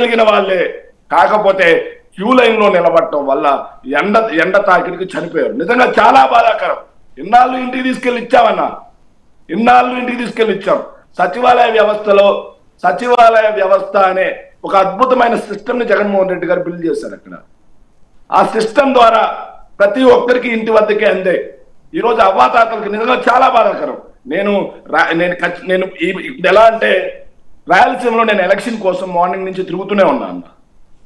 కలిగిన వాళ్ళే, కాకపోతే క్యూ లైన్ లో నిలబడటం వల్ల ఎండ తాకిడికి చనిపోయారు. నిజంగా చాలా బాధాకరం. ఇన్నాళ్ళు ఇంటికి తీసుకెళ్లి ఇచ్చామన్నా, ఇన్నాళ్ళు ఇంటికి తీసుకెళ్లి ఇచ్చాం. సచివాలయ వ్యవస్థ అనే ఒక అద్భుతమైన సిస్టమ్ ని జగన్మోహన్ రెడ్డి గారు బిల్డ్ చేశారు. అక్కడ ఆ సిస్టమ్ ద్వారా ప్రతి ఒక్కరికి ఇంటి వద్దకే అందే. ఈరోజు అవ్వాతాతలకు నిజంగా చాలా బాధాకరం. నేను ఎలా అంటే రాయలసీమలో నేను ఎలక్షన్ కోసం మార్నింగ్ నుంచి తిరుగుతూనే ఉన్నాను.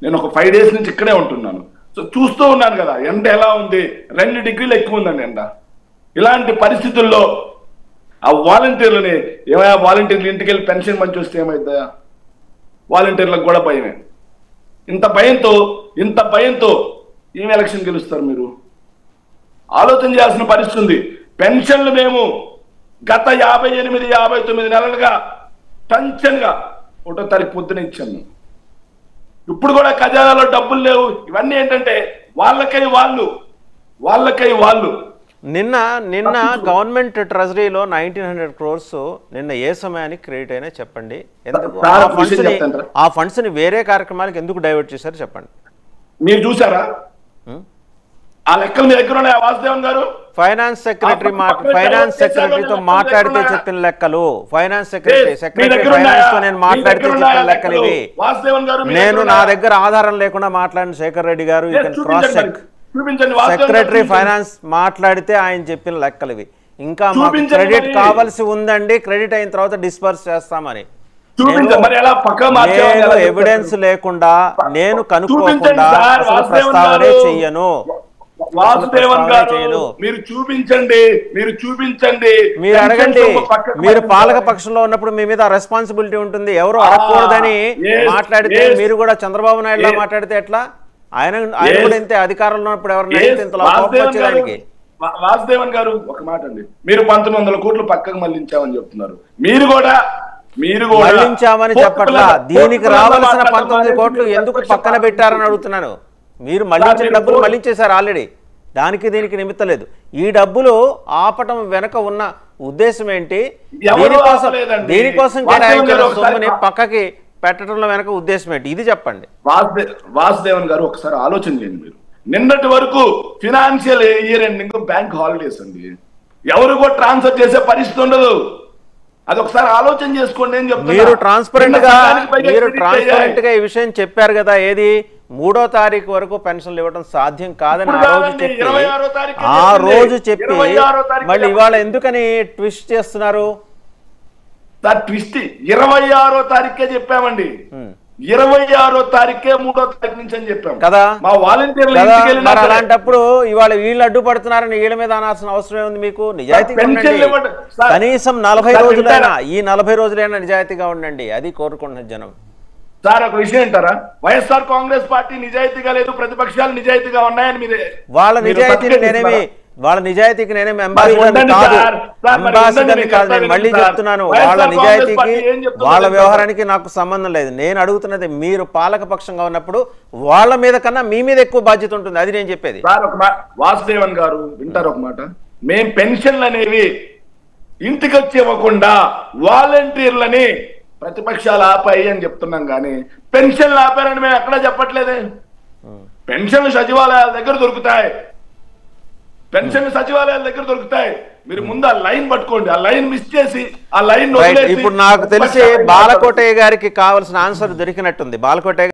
నేను ఒక 5 days నుంచి ఇక్కడే ఉంటున్నాను. సో చూస్తూ ఉన్నాను కదా ఎండ ఎలా ఉంది. 2 degrees ఎక్కువ ఉందండి ఎండ. ఇలాంటి పరిస్థితుల్లో ఆ వాలంటీర్లని ఏమైనా వాలంటీర్లు ఇంటికి వెళ్ళి పెన్షన్ మంచి వస్తే ఏమైద్దా? వాలంటీర్లకు కూడా భయమే. ఇంత భయంతో ఏం ఎలక్షన్ గెలుస్తారు మీరు? ఆలోచన చేయాల్సిన పరిస్థితి ఉంది. పెన్షన్లు మేము గత 58-59 నెలలుగా టెన్షన్గా 1వ తారీఖు పొద్దున ఇచ్చాము. ఇప్పుడు కూడా ఖజానాలో డబ్బులు లేవు. ఇవన్నీ ఏంటంటే వాళ్ళకై వాళ్ళు నిన్న గవర్నమెంట్ ట్రెజరీలో 1900 crores నిన్న ఏ సమయానికి క్రెడిట్ అయినా చెప్పండి. ఎందుకు ఆ ఫండ్స్ ని వేరే కార్యక్రమాలకు ఎందుకు డైవర్ట్ చేశారు చెప్పండి. మీరు చూసారా ఆ లెక్కలు? మీ దగ్గర ఉన్నాయి వాసుదేవన్ గారు? ఫైనాన్స్ సెక్రటరీతో మాట్లాడితే చెప్పిన లెక్కలు, సెక్రటరీ ఫైనాన్స్ తో నేను మాట్లాడితే చెప్పిన లెక్కలు ఇవి. నేను నా దగ్గర ఆధారం లేకుండా మాట్లాడిన శేఖర్ రెడ్డి గారు, you can cross check. Secretary finance మాట్లాడితే ఆయన చెప్పిన లెక్కలు ఇవి. ఇంకా మాకు క్రెడిట్ కావాల్సి ఉందండి, క్రెడిట్ అయిన తర్వాత డిస్పర్స్ చేస్తామని. ఎవిడెన్స్ లేకుండా నేను కనుక్కోకుండా అసలు ప్రస్తావనే చెయ్యను. వాసుదేవన్ గారు మీరు చూపించండి. మీరు అడగండి. మీరు పాలక పక్షంలో ఉన్నప్పుడు మీ మీద రెస్పాన్సిబిలిటీ ఉంటుంది. ఎవరు అడగకూడదని మాట్లాడితే మీరు కూడా చంద్రబాబు నాయుడులా మాట్లాడితే ఎట్లా? ఆయన కూడా ఇంతే అధికారంలో ఉన్నప్పుడు ఎవరిని వచ్చేదానికి. వాసుదేవన్ గారు ఒక మాట అండి, మీరు 1900 కోట్లు పక్కకు మళ్లించామని చెప్తున్నారు. మీరు కూడా మళ్లించామని చెప్పట్లా. దీనికి రావాల్సిన 19 కోట్లు ఎందుకు పక్కన పెట్టారని అడుగుతున్నాను. మీరు మళ్లించిన డబ్బులు మళ్లించేశారు ఆల్రెడీ. దీనికి నిమిత్తం లేదు. ఈ డబ్బులు ఆపటం వెనక ఉన్న ఉద్దేశం ఏంటి? దీనికోసం కేటాయించిన సొమ్ముని పక్కకి పెట్టడంలో వెనక ఉద్దేశం ఏంటి? ఇది చెప్పండి. వాసుదేవన్ గారు ఒకసారి ఆలోచన చేయండి. మీరు నిన్నటి వరకు financial year ending bank holidays అండి. ఎవరు కూడా ట్రాన్స్ఫర్ చేసే పరిస్థితి ఉండదు. అది ఒకసారి ఆలోచన చేసుకోండి అని చెప్తున్నా. మీరు ట్రాన్స్పరెంట్ గా ఈ విషయం చెప్పారు కదా. ఏది 3వ తారీఖు వరకు పెన్షన్లు ఇవ్వడం సాధ్యం కాదని ఆ రోజు చెప్పి మళ్ళీ ఇవాళ ఎందుకని ట్విస్ట్ చేస్తున్నారు? ట్విస్ట్ 26వ తారీఖే చెప్పామండి. 26వ తారీఖే 3వ తారీఖు నుంచి అని చెప్పాం కదా. మా వాలంటీర్లు అలాంటప్పుడు ఇవాళ వీళ్ళు అడ్డుపడుతున్నారని వీళ్ళ మీద అనాల్సిన అవసరం ఉంది మీకు. నిజాయితీగా ఉండండి. కనీసం 40 రోజులైనా, ఈ 40 రోజులైనా నిజాయితీగా ఉండండి. అది కోరుకుంటున్న జనం. సార్ ఒక విషయం అంటారా? వైఎస్ఆర్ కాంగ్రెస్ పార్టీ నిజాయితీగా లేదు, ప్రతిపక్షాలు నిజాయితీగా ఉన్నాయని మీరే వాళ్ళ నిజాయితీకి నేనేమి అంబాసిడర్ కాదు. నేను మళ్ళీ చెప్తున్నాను, వాళ్ళ నిజాయితీకి వాళ్ళ వ్యవహారానికి నాకు సంబంధం లేదు. నేను అడుగుతున్నది, మీరు పాలక పక్షంగా ఉన్నప్పుడు వాళ్ళ మీద కన్నా మీ మీద ఎక్కువ బాధ్యత ఉంటుంది. అది నేను చెప్పేది. వాసుదేవన్ గారు వింటారు ఒక మాట. మేం పెన్షన్లు అనేవి ఇంటికి వచ్చి ఇవ్వకుండా వాలంటీర్లని ప్రతిపక్షాలు ఆపాయి అని చెప్తున్నాం, కానీ పెన్షన్లు ఆపారని మేము ఎక్కడా చెప్పట్లేదే. పెన్షన్లు సచివాలయాల దగ్గర దొరుకుతాయి. మీరు ముందు ఆ లైన్ పట్టుకోండి. ఆ లైన్ మిస్ చేసి ఆ లైన్ ఇప్పుడు నాకు తెలిసి బాలకోటయ్య గారికి కావాల్సిన ఆన్సర్ దొరికినట్టుంది. బాలకోటయ్య